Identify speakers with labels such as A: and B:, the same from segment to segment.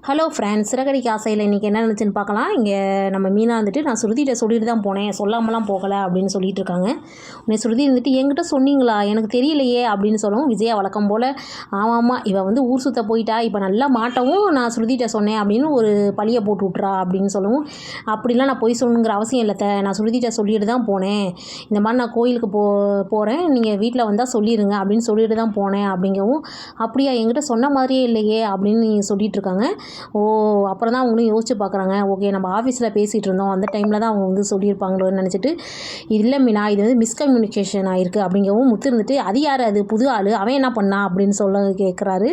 A: Hello friends, Siragadikka ஆசையில் இன்றைக்கி என்ன நினச்சின்னு பார்க்கலாம். இங்கே நம்ம மீனா வந்துட்டு நான் ஸ்ருதிகிட்ட சொல்லிட்டு தான் போனேன், சொல்லாமலாம் போகலை அப்படின்னு சொல்லிட்டு இருக்காங்க. உன்னை ஸ்ருதி வந்துட்டு என்கிட்ட சொன்னீங்களா, எனக்கு தெரியலையே அப்படின்னு சொல்லவும் விஜயா வழக்கம் போல் ஆமாம்மா இவள் வந்து ஊர் சுற்ற போயிட்டா, இப்போ நல்லா மாட்டவும் நான் ஸ்ருதிகிட்ட சொன்னேன் அப்படின்னு ஒரு பழியை போட்டு விட்றா அப்படின்னு சொல்லவும், அப்படிலாம் நான் போய் சொல்லணுங்கிற அவசியம் இல்லை, நான் ஸ்ருதிகிட்ட சொல்லிட்டு தான் போனேன், இந்த மாதிரி நான் கோயிலுக்கு போகிறேன், நீங்கள் வீட்டில் வந்தால் சொல்லிடுங்க அப்படின்னு சொல்லிட்டு தான் போனேன் அப்படிங்கவும், அப்படியா என்கிட்ட சொன்ன மாதிரியே இல்லையே அப்படின்னு நீங்கள் சொல்லிட்டு இருக்காங்க. ஓ, அப்புறம் தான் அவங்களும் யோசிச்சு பார்க்குறாங்க. ஓகே, நம்ம ஆஃபீஸில் பேசிகிட்டு இருந்தோம், அந்த டைமில் தான் அவங்க வந்து சொல்லியிருப்பாங்களோன்னு நினச்சிட்டு, இல்லை மீனா இது வந்து மிஸ்கம்யூனிகேஷன் ஆகிருக்கு அப்படிங்கவும் முத்து இருந்துட்டு, அது யார், அது புது ஆள், அவன் என்ன பண்ணா அப்படின்னு கேட்குறாரு.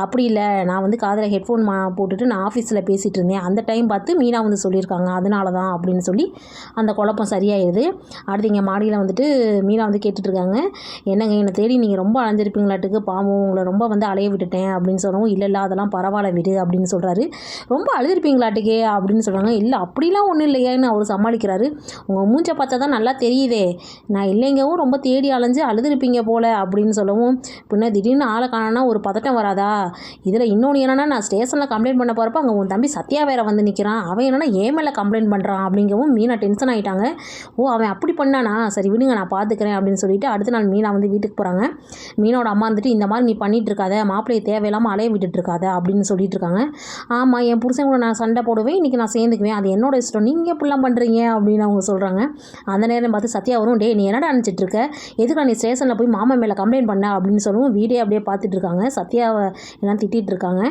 A: அப்படி இல்லை, நான் வந்து காதில் ஹெட்ஃபோன் போட்டுட்டு நான் ஆஃபீஸில் பேசிகிட்டு இருந்தேன், அந்த டைம் பார்த்து மீனா வந்து சொல்லியிருக்காங்க, அதனால தான் அப்படின்னு சொல்லி அந்த குழப்பம் சரியாயிடுது. அடுத்து இங்கே மாடியில் வந்துட்டு மீனா வந்து கேட்டுட்ருக்காங்க, என்னங்க என்னை தேடி நீங்கள் ரொம்ப அலைஞ்சிருப்பீங்களாட்டுக்கு, பாவம் உங்களை ரொம்ப வந்து அலைய விட்டுட்டேன் அப்படின்னு சொல்லவும், இல்லை அதெல்லாம் பரவாயில்ல விடு அப்படின்னு சொல்கிறாரு. ரொம்ப அழுதுருப்பீங்களாட்டுக்கே அப்படின்னு சொல்கிறாங்க. இல்லை அப்படிலாம் ஒன்றும் இல்லையான்னு அவர் சமாளிக்கிறாரு. உங்கள் மூஞ்சை பார்த்தா தான் நல்லா தெரியுதே, நான் இல்லைங்கவும் ரொம்ப தேடி அலைஞ்சு அழுதுருப்பீங்க போல் அப்படின்னு சொல்லவும், பின்ன திடீர்னு ஆளை காணோன்னா ஒரு பதட்டம் வராதா, இதில் இன்னொன்று என்னென்னா நான் ஸ்டேஷனில் கம்ப்ளைண்ட் பண்ண போகிறப்ப அங்கே உன் தம்பி சத்யா வேற வந்து நிற்கிறான், அவன் என்னென்னா ஏன் மேலே கம்ப்ளைண்ட் பண்ணுறான் அப்படிங்கவும் மீனா டென்ஷன் ஆகிட்டாங்க. ஓ, அவன் அப்படி பண்ணானா, சரி விடுங்க நான் பார்த்துக்கிறேன் அப்படின்னு சொல்லிட்டு அடுத்த நாள் மீனா வந்து வீட்டுக்கு போகிறாங்க. மீனோட அம்மா வந்துட்டு இந்த மாதிரி நீ பண்ணிகிட்டு இருக்காத, மாப்பிள்ளையை தேவையில்லாமல் அலைய விட்டுட்டு இருக்காத அப்படின்னு சொல்லிட்டு இருக்காங்க. ஆமாம், என் புருஷன் கூட நான் சண்டை போடுவேன், இன்றைக்கி நான் சேர்ந்துக்குவேன், அது என்னோட இஷ்டம், நீங்கள் எப்படிலாம் பண்ணுறீங்க அப்படின்னு அவங்க சொல்கிறாங்க. அந்த நேரம் பார்த்து சத்யா வரும், டே நீ என்னடா நினச்சிட்டு இருக்க, எதுக்கு நீ ஸ்டேஷனில் போய் மாமா மேலே கம்ப்ளைண்ட் பண்ண அப்படின்னு சொல்லவும் வீடியோ அப்படியே பார்த்துட்டு இருக்காங்க. சத்யாவை எல்லாம் திட்டிகிட்டு இருக்காங்க.